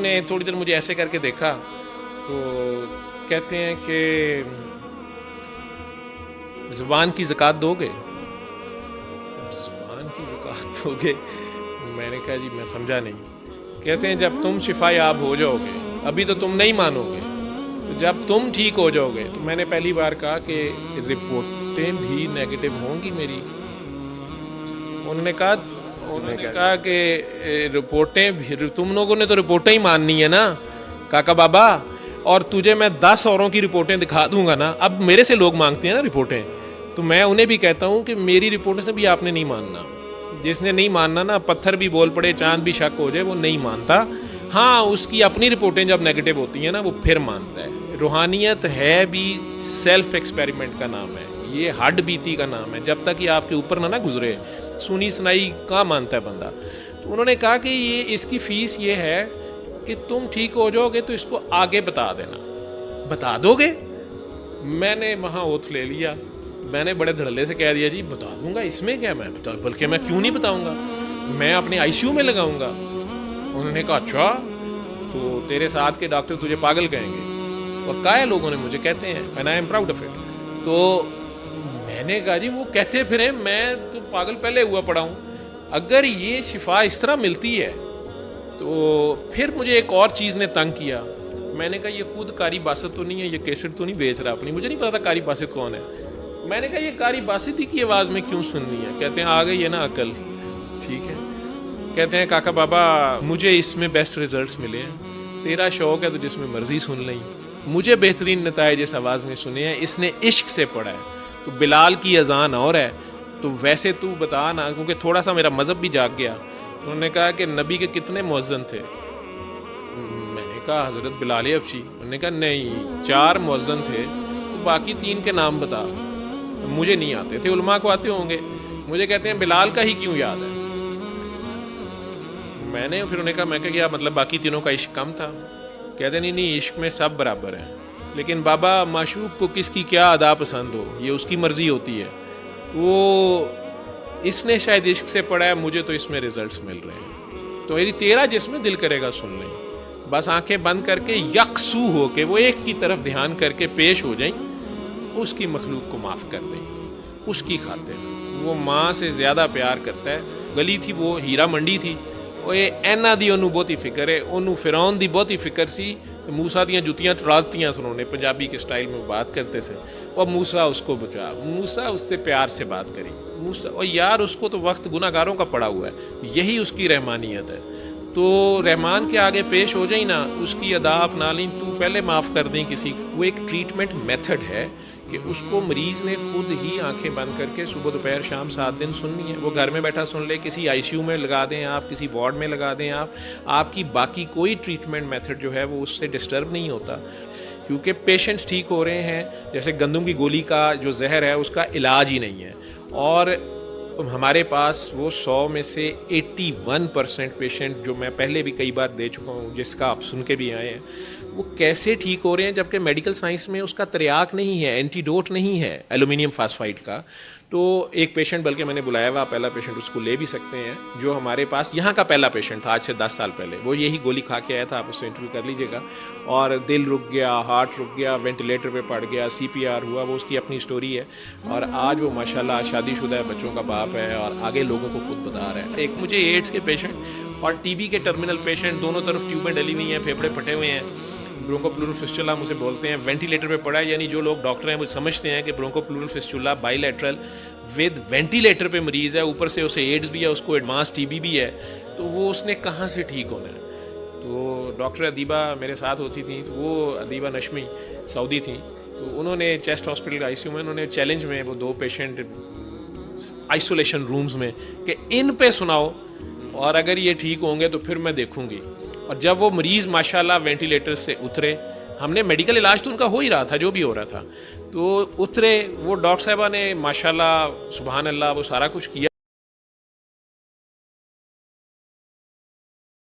نے تھوڑی دیر مجھے ایسے کر کے دیکھا تو کہتے ہیں کہ زبان کی زکوٰۃ دو گے؟ زبان کی زکوٰۃ دو گے؟ میں نے کہا جی میں سمجھا نہیں۔ کہتے ہیں جب تم شفا یاب ہو جاؤ گے، ابھی تو تم نہیں مانو گے، تو جب تم ٹھیک ہو جاؤ گے تو میں نے پہلی بار کہا کہ رپورٹیں بھی نیگیٹو ہوں گی میری؟ انہوں نے کہا کہ رپورٹیں بھی، تم لوگوں نے تو رپورٹیں ہی ماننی ہے نا کاکا بابا، اور تجھے میں 10 اوروں کی رپورٹیں دکھا دوں گا نا۔ اب میرے سے لوگ مانگتے ہیں نا رپورٹیں، تو میں انہیں بھی کہتا ہوں کہ میری رپورٹیں سے بھی آپ نے نہیں ماننا۔ جس نے نہیں ماننا نا، پتھر بھی بول پڑے، چاند بھی شک ہو جائے، وہ نہیں مانتا۔ ہاں اس کی اپنی رپورٹیں جب نیگیٹو ہوتی ہیں نا، وہ پھر مانتا ہے۔ روحانیت ہے بھی سیلف ایکسپیریمنٹ کا نام ہے، یہ ہڈ بیتی کا نام ہے۔ جب تک یہ آپ کے اوپر نہ گزرے، سنی سنائی کہاں مانتا ہے بندہ۔ تو انہوں نے کہا کہ یہ اس کی فیس یہ ہے کہ تم ٹھیک ہو جاؤ گے تو اس کو آگے بتا دینا۔ بتا دو گے؟ میں نے وہاں اوتھ لے لیا، میں نے بڑے دھڑلے سے کہہ دیا جی بتا دوں گا، اس میں کیا، میں بلکہ میں کیوں نہیں بتاؤں گا، میں اپنے آئی سی یو میں لگاؤں گا۔ انہوں نے کہا اچھا تو تیرے ساتھ کے ڈاکٹر تجھے پاگل کہیں گے، اور کہا ہے لوگوں نے مجھے کہتے ہیں، and I am proud of it۔ تو میں نے کہا جی وہ کہتے پھریں، میں تو پاگل پہلے ہوا پڑا ہوں۔ اگر یہ شفا اس طرح ملتی ہے تو پھر مجھے ایک اور چیز نے تنگ کیا۔ میں نے کہا یہ خود قاری باسط تو نہیں ہے، یہ کیسٹ تو نہیں بیچ رہا اپنی؟ مجھے نہیں پتا تھا قاری باسط کون ہے۔ میں نے کہا یہ قاری باسط ہی کی آواز میں کیوں سننی ہے؟ کہتے ہیں آ گئی ہے نا عقل، ٹھیک ہے۔ کہتے ہیں کاکا بابا مجھے اس میں بیسٹ ریزلٹس ملے ہیں، تیرا شوق ہے تو جس میں مرضی سن لیں، مجھے بہترین نتائج اس آواز میں سنے ہیں۔ اس نے عشق سے پڑھا ہے، تو بلال کی اذان اور ہے، تو ویسے تو بتا نا، کیونکہ تھوڑا سا میرا مذہب بھی جاگ گیا۔ انہوں نے کہا کہ نبی کے کتنے مؤذن تھے؟ میں نے کہا حضرت بلال حبشی۔ انہوں نے کہا نہیں 4 مؤذن تھے، تو باقی 3 کے نام بتا۔ مجھے نہیں آتے تھے، علماء کو آتے ہوں گے، مجھے کہتے ہیں بلال کا ہی کیوں یاد ہے؟ میں نے پھر انہوں نے کہا، میں کہا کیا مطلب باقی تینوں کا عشق کم تھا؟ کہتے نہیں عشق میں سب برابر ہیں، لیکن بابا معشوق کو کس کی کیا ادا پسند ہو یہ اس کی مرضی ہوتی ہے۔ وہ اس نے شاید عشق سے پڑھا ہے، مجھے تو اس میں ریزلٹس مل رہے ہیں، تو تیرا جس میں دل کرے گا سن لیں۔ بس آنکھیں بند کر کے یکسو ہو کے وہ ایک کی طرف دھیان کر کے پیش ہو جائیں، اس کی مخلوق کو معاف کر دیں، اس کی خاطر۔ وہ ماں سے زیادہ پیار کرتا ہے۔ گلی تھی وہ ہیرا منڈی تھی، وہ اینا دی انہوں بہت ہی فکر ہے، انہوں فرعون دی بہت ہی فکر سی، موسیٰ دیاں جتیاں ٹرالتیاں سنوں نے، پنجابی کے سٹائل میں بات کرتے تھے، اور موسیٰ اس کو بچا، موسیٰ اس سے پیار سے بات کری، موسیٰ اور یار اس کو تو وقت گناہ گاروں کا پڑا ہوا ہے، یہی اس کی رحمانیت ہے۔ تو رحمان کے آگے پیش ہو جائیں نا، اس کی ادا اپنا لیں، تو پہلے معاف کر دیں کسی کو۔ وہ ایک ٹریٹمنٹ میتھڈ ہے کہ اس کو مریض نے خود ہی آنکھیں بند کر کے صبح دوپہر شام 7 دن سننی ہے۔ وہ گھر میں بیٹھا سن لے، کسی آئی سی یو میں لگا دیں آپ، کسی وارڈ میں لگا دیں آپ کی باقی کوئی ٹریٹمنٹ میتھڈ جو ہے وہ اس سے ڈسٹرب نہیں ہوتا، کیونکہ پیشنٹس ٹھیک ہو رہے ہیں۔ جیسے گندم کی گولی کا جو زہر ہے اس کا علاج ہی نہیں ہے، اور ہمارے پاس وہ 100 میں سے 81% پیشنٹ جو میں پہلے بھی کئی بار دے چکا ہوں، جس کا آپ سن کے بھی آئے ہیں، وہ کیسے ٹھیک ہو رہے ہیں، جبکہ میڈیکل سائنس میں اس کا تریاق نہیں ہے، اینٹی ڈوٹ نہیں ہے ایلومینیم فاسفائڈ کا۔ تو ایک پیشنٹ بلکہ میں نے بلایا ہوا، پہلا پیشنٹ اس کو لے بھی سکتے ہیں، جو ہمارے پاس یہاں کا پہلا پیشنٹ تھا آج سے 10 سال پہلے، وہ یہی گولی کھا کے آیا تھا، آپ اس سے انٹرویو کر لیجئے گا، اور دل رک گیا، ہارٹ رک گیا، وینٹیلیٹر پہ پڑ گیا، سی پی آر ہوا، وہ اس کی اپنی سٹوری ہے، اور آج وہ ماشاءاللہ شادی شدہ ہے، بچوں کا باپ ہے، اور آگے لوگوں کو خود بتا رہا ہے۔ ایک مجھے ایڈز کے پیشنٹ اور ٹی بی کے ٹرمینل پیشنٹ، دونوں طرف ٹیوبیں ڈلی ہوئی ہیں، پھیپھڑے پھٹے ہوئے ہیں، برونکو پلورل فسچولا ہم اسے بولتے ہیں، وینٹیلیٹر پہ پڑا ہے، یعنی جو لوگ ڈاکٹر ہیں وہ سمجھتے ہیں کہ broncho pleural fistula bilateral with ventilator پہ مریض ہے، اوپر سے اسے ایڈز بھی ہے، اس کو ایڈوانس ٹی بی بھی ہے، تو وہ اس نے کہاں سے ٹھیک ہونا ہے؟ تو ڈاکٹر ادیبہ میرے ساتھ ہوتی تھیں، تو وہ ادیبہ نشمی سعودی تھیں، تو انہوں نے chest hospital I C U میں انہوں نے چیلنج میں وہ 2 پیشنٹ آئسولیشن رومز میں کہ ان پہ سناؤ، اور اگر یہ ٹھیک ہوں گے تو پھر میں دیکھوں گی۔ اور جب وہ مریض ماشاءاللہ وینٹیلیٹر سے اترے، ہم نے میڈیکل علاج تو ان کا ہو ہی رہا تھا جو بھی ہو رہا تھا، تو اترے وہ ڈاکٹر صاحبہ نے ماشاءاللہ سبحان اللہ وہ سارا کچھ کیا۔